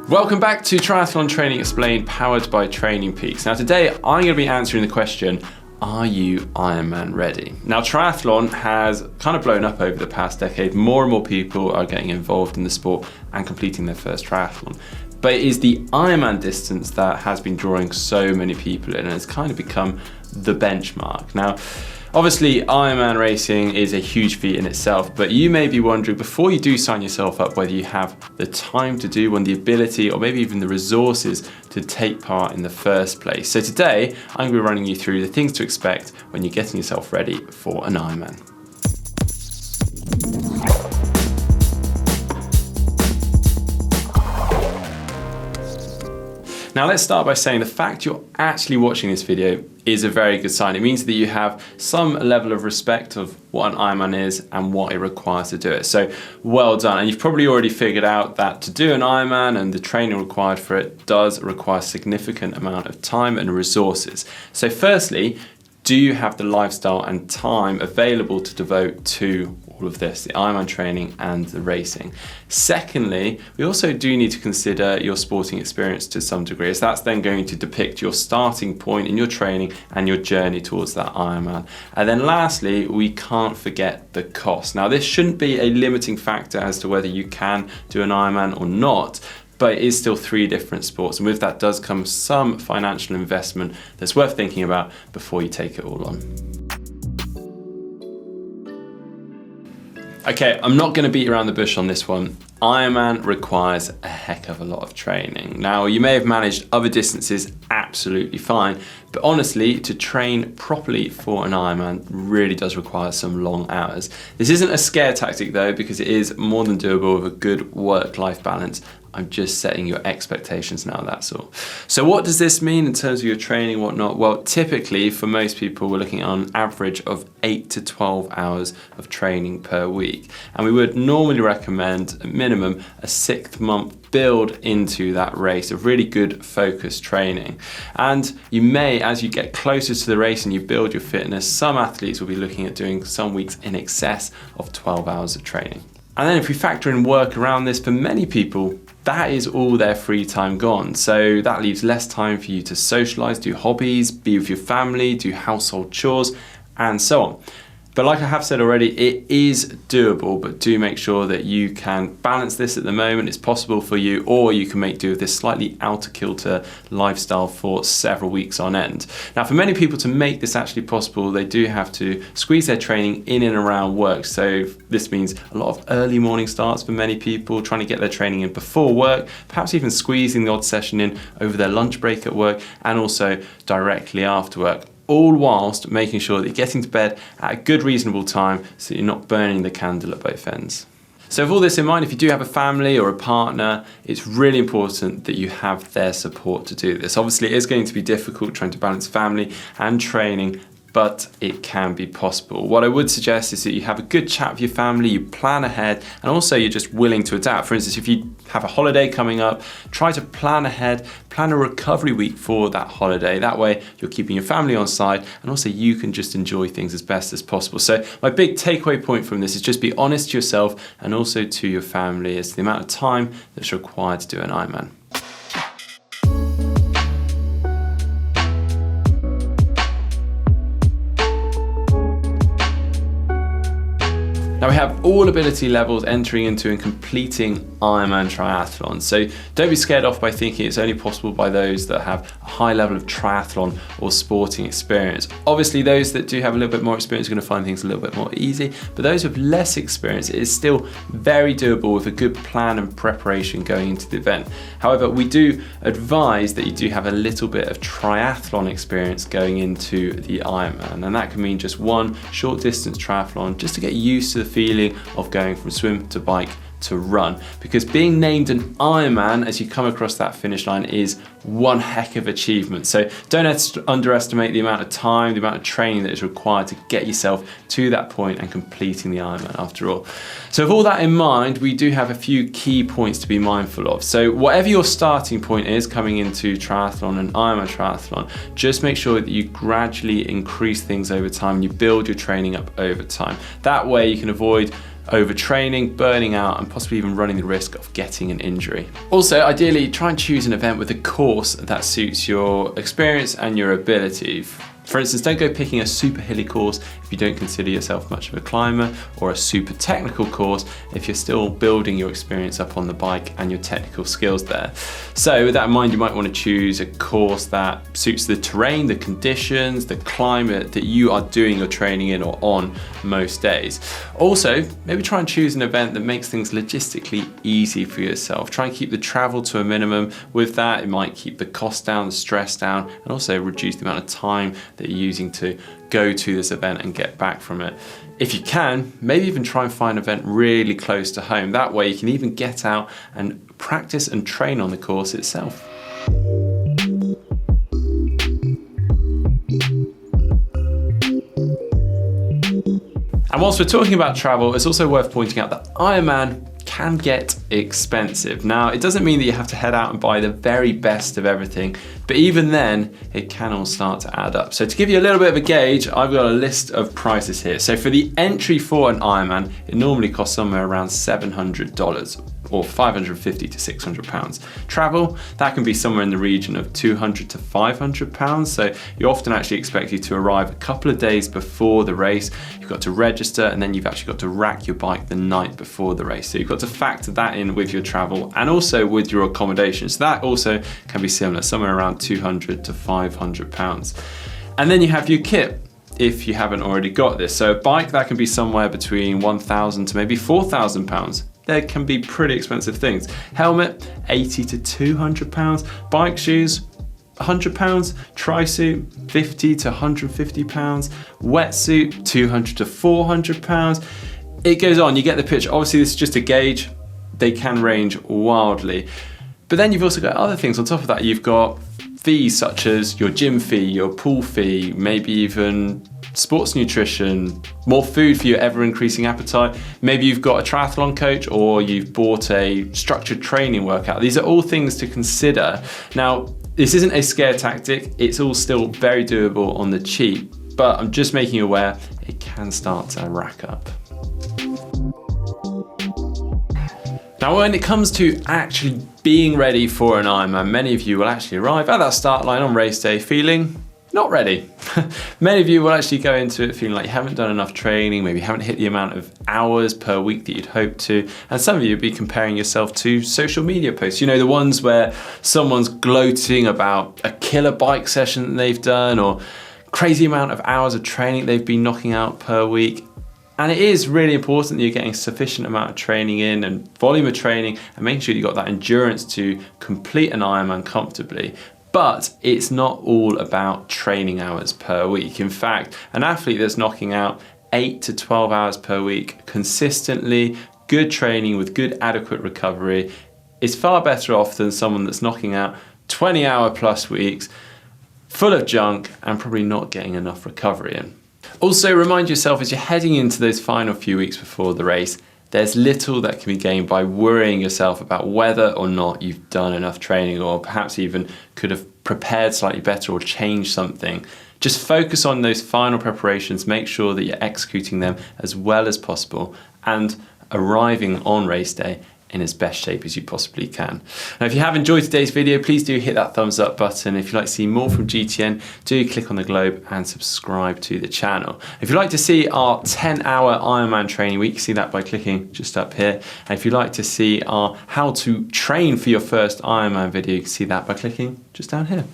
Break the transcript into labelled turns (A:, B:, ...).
A: Welcome back to Triathlon Training Explained, powered by TrainingPeaks. Now today I'm going to be answering the question, are you Ironman ready? Now triathlon has kind of blown up over the past decade. More and more people are getting involved in the sport and completing their first triathlon. But it is the Ironman distance that has been drawing so many people in and has kind of become the benchmark. Now, obviously, Ironman racing is a huge feat in itself, but you may be wondering before you do sign yourself up whether you have the time to do one, the ability, or maybe even the resources to take part in the first place. So today, I'm going to be running you through the things to expect when you're getting yourself ready for an Ironman. Now let's start by saying the fact you're actually watching this video is a very good sign. It means that you have some level of respect of what an Ironman is and what it requires to do it. So well done. And you've probably already figured out that to do an Ironman and the training required for it does require a significant amount of time and resources. So firstly, do you have the lifestyle and time available to devote to all of this, the Ironman training and the racing? Secondly, we also do need to consider your sporting experience to some degree, as that's then going to depict your starting point in your training and your journey towards that Ironman. And then lastly, we can't forget the cost. Now this shouldn't be a limiting factor as to whether you can do an Ironman or not, but it is still three different sports, and with that does come some financial investment that's worth thinking about before you take it all on. Okay, I'm not going to beat around the bush on this one. Ironman requires a heck of a lot of training. Now, you may have managed other distances absolutely fine, but honestly, to train properly for an Ironman really does require some long hours. This isn't a scare tactic though, because it is more than doable with a good work-life balance. I'm just setting your expectations now, that's all. So what does this mean in terms of your training and whatnot? Well, typically for most people, we're looking at an average of 8 to 12 hours of training per week. And we would normally recommend a minimum a 6-month build into that race of really good focused training. And you may, as you get closer to the race and you build your fitness, some athletes will be looking at doing some weeks in excess of 12 hours of training. And then if we factor in work around this, for many people, that is all their free time gone. So that leaves less time for you to socialize, do hobbies, be with your family, do household chores, and so on. But like I have said already, it is doable, but do make sure that you can balance this at the moment. It's possible for you, or you can make do with this slightly out of kilter lifestyle for several weeks on end. Now, for many people to make this actually possible, they do have to squeeze their training in and around work. So this means a lot of early morning starts for many people, trying to get their training in before work, perhaps even squeezing the odd session in over their lunch break at work, and also directly after work, all whilst making sure that you're getting to bed at a good reasonable time so you're not burning the candle at both ends. So with all this in mind, if you do have a family or a partner, it's really important that you have their support to do this. Obviously, it is going to be difficult trying to balance family and training, but it can be possible. What I would suggest is that you have a good chat with your family, you plan ahead, and also you're just willing to adapt. For instance, if you have a holiday coming up, try to plan ahead, plan a recovery week for that holiday. That way you're keeping your family on side, and also you can just enjoy things as best as possible. So my big takeaway point from this is just be honest to yourself and also to your family as to the amount of time that's required to do an Ironman. Now we have all ability levels entering into and completing Ironman triathlon. So don't be scared off by thinking it's only possible by those that have a high level of triathlon or sporting experience. Obviously those that do have a little bit more experience are going to find things a little bit more easy, but those with less experience, it is still very doable with a good plan and preparation going into the event. However, we do advise that you do have a little bit of triathlon experience going into the Ironman, and that can mean just one short distance triathlon just to get used to the feeling of going from swim to bike to run, because being named an Ironman as you come across that finish line is one heck of achievement. So don't underestimate the amount of time, the amount of training that is required to get yourself to that point and completing the Ironman after all. So with all that in mind, we do have a few key points to be mindful of. So whatever your starting point is coming into triathlon and Ironman triathlon, just make sure that you gradually increase things over time, you build your training up over time. That way you can avoid overtraining, burning out, and possibly even running the risk of getting an injury. Also, ideally, try and choose an event with a course that suits your experience and your ability. For instance, don't go picking a super hilly course if you don't consider yourself much of a climber, or a super technical course if you're still building your experience up on the bike and your technical skills there. So with that in mind, you might want to choose a course that suits the terrain, the conditions, the climate that you are doing your training in or on most days. Also, maybe try and choose an event that makes things logistically easy for yourself. Try and keep the travel to a minimum. With that, it might keep the cost down, the stress down, and also reduce the amount of time that you're using to go to this event and get back from it. If you can, maybe even try and find an event really close to home. That way you can even get out and practice and train on the course itself. And whilst we're talking about travel, it's also worth pointing out that Ironman can get expensive. Now, it doesn't mean that you have to head out and buy the very best of everything, but even then, it can all start to add up. So to give you a little bit of a gauge, I've got a list of prices here. So for the entry for an Ironman, it normally costs somewhere around $700 or 550 to 600 pounds. Travel, that can be somewhere in the region of 200 to 500 pounds. So you often actually expect you to arrive a couple of days before the race. You've got to register, and then you've actually got to rack your bike the night before the race. So you've got to factor that in with your travel and also with your accommodation. So that also can be similar, somewhere around 200 to 500 pounds. And then you have your kit, if you haven't already got this. So a bike, that can be somewhere between 1,000 to maybe 4,000 pounds. They can be pretty expensive things. Helmet, 80 to 200 pounds. Bike shoes, 100 pounds. Tri-suit, 50 to 150 pounds. Wetsuit, 200 to 400 pounds. It goes on, you get the picture. Obviously this is just a gauge. They can range wildly. But then you've also got other things on top of that. You've got fees such as your gym fee, your pool fee, maybe even sports nutrition, more food for your ever increasing appetite. Maybe you've got a triathlon coach, or you've bought a structured training workout. These are all things to consider. Now, this isn't a scare tactic. It's all still very doable on the cheap, but I'm just making you aware it can start to rack up. Now, when it comes to actually being ready for an Ironman, many of you will actually arrive at that start line on race day feeling not ready. Many of you will actually go into it feeling like you haven't done enough training, maybe you haven't hit the amount of hours per week that you'd hoped to. And some of you will be comparing yourself to social media posts. You know, the ones where someone's gloating about a killer bike session that they've done, or crazy amount of hours of training they've been knocking out per week. And it is really important that you're getting sufficient amount of training in and volume of training, and making sure you've got that endurance to complete an Ironman comfortably. But it's not all about training hours per week. In fact, an athlete that's knocking out 8 to 12 hours per week consistently, good training with good adequate recovery, is far better off than someone that's knocking out 20-hour plus weeks full of junk and probably not getting enough recovery in. Also, remind yourself as you're heading into those final few weeks before the race, there's little that can be gained by worrying yourself about whether or not you've done enough training, or perhaps even could have prepared slightly better or changed something. Just focus on those final preparations, make sure that you're executing them as well as possible and arriving on race day in as best shape as you possibly can. Now, if you have enjoyed today's video, please do hit that thumbs up button. If you'd like to see more from GTN, do click on the globe and subscribe to the channel. If you'd like to see our 10-hour Ironman training week, you can see that by clicking just up here. And if you'd like to see our how to train for your first Ironman video, you can see that by clicking just down here.